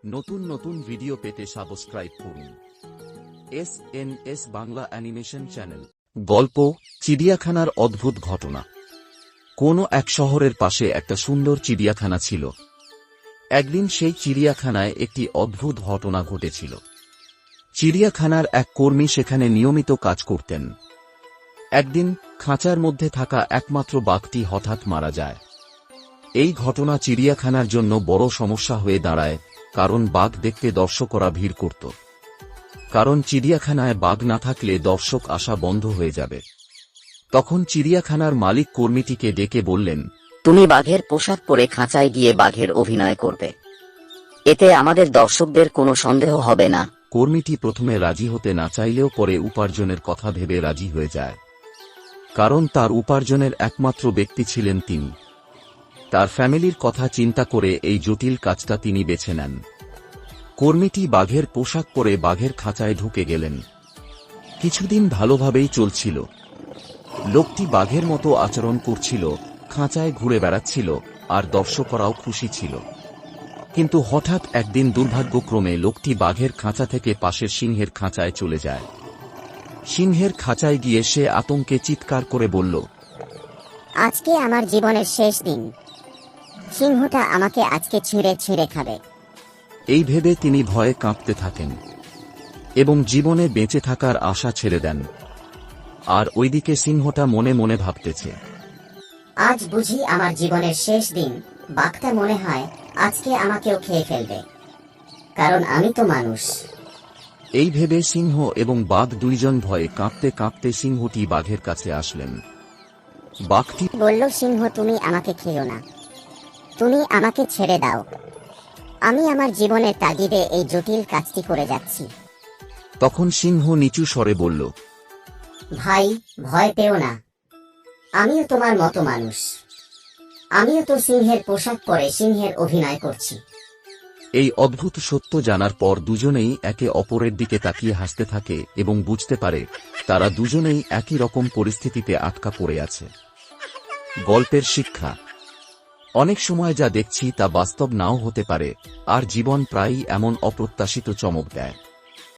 নতুন নতুন ভিডিও পেতে সাবস্ক্রাইব করুন এসএনএস বাংলা অ্যানিমেশন চ্যানেল। গল্প চিড়িয়াখানার অদ্ভুত ঘটনা। কোনো এক শহরের পাশে একটা সুন্দর চিড়িয়াখানা ছিল। একদিন সেই চিড়িয়াখানায় একটি অদ্ভুত ঘটনা ঘটেছিল। চিড়িয়াখানার এক কর্মী সেখানে নিয়মিত কাজ করতেন। একদিন খাঁচার মধ্যে থাকা একমাত্র বাঘটি হঠাৎ মারা যায়। এই ঘটনা চিড়িয়াখানার জন্য বড় সমস্যা হয়ে দাঁড়ায়, কারণ বাঘ দেখতে দর্শকরা ভিড় করত। কারণ চিড়িয়াখানায় বাঘ না থাকলে দর্শক আসা বন্ধ হয়ে যাবে। তখন চিড়িয়াখানার মালিক কর্মীটিকে ডেকে বললেন, তুমি বাঘের পোশাক পরে খাঁচায় গিয়ে বাঘের অভিনয় করবে। এতে আমাদের দর্শকদের কোনো সন্দেহ হবে না। কর্মীটি প্রথমে রাজি হতে না চাইলেও পরে উপার্জনের কথা ভেবে রাজি হয়ে যায়। কারণ তার উপার্জনের একমাত্র ব্যক্তি ছিলেন তিনি। তার ফ্যামিলির কথা চিন্তা করে এই জটিল কাজটা তিনি বেছে নেন। কর্মীটি বাঘের পোশাক পরে বাঘের খাঁচায় ঢুকে গেলেন। কিছুদিন ভালোভাবেই চলছিল। লোকটি বাঘের মতো আচরণ করছিল, খাঁচায় ঘুরে বেড়াচ্ছিল, আর দর্শকরাও খুশি ছিল। কিন্তু হঠাৎ একদিন দুর্ভাগ্যক্রমে লোকটি বাঘের খাঁচা থেকে পাশের সিংহের খাঁচায় চলে যায়। সিংহের খাঁচায় গিয়ে সে আতঙ্কে চিৎকার করে বলল, আজকে আমার জীবনের শেষ দিন। সিংহটা আমাকে আজকে ছিঁড়ে ছিঁড়ে খাবে। এই ভেবে তিনি ভয়ে কাঁপতে থাকেন এবং জীবনে বেঁচে থাকার আশা ছেড়ে দেন। আর ওইদিকে সিংহটা মনে মনে ভাবতেছে, আজ বুঝি আমার জীবনের শেষ দিন। বাঘটা মনে হয় আজকে আমাকেও খেয়ে ফেলবে, কারণ আমি তো মানুষ। এই ভেবে সিংহ এবং বাঘ দুইজন ভয়ে কাঁপতে কাঁপতে সিংহটি বাঘের কাছে আসলেন। বাঘটি বলল, সিংহ তুমি আমাকে খেও না, তুমি আমাকে ছেড়ে দাও। আমি আমার জীবনের তাগিদে এই জটিল কাজটি করে যাচ্ছি। তখন সিংহ নিচু স্বরে বলল, ভাই, ভয় পেও না, আমিও তোমার মতো মানুষ। আমিও তো সিংহের পোশাক পরে সিংহের অভিনয় করছি। এই অদ্ভুত সত্য জানার পর দুজনেই একে অপরের দিকে তাকিয়ে হাসতে থাকে এবং বুঝতে পারে তারা দুজনেই একই রকম পরিস্থিতিতে আটকা পড়ে আছে। গল্পের শিক্ষা: অনেক সময় যা দেখছি তা বাস্তব নাও হতে পারে, আর জীবন প্রায়ই এমন অপ্রত্যাশিত চমক দেয়।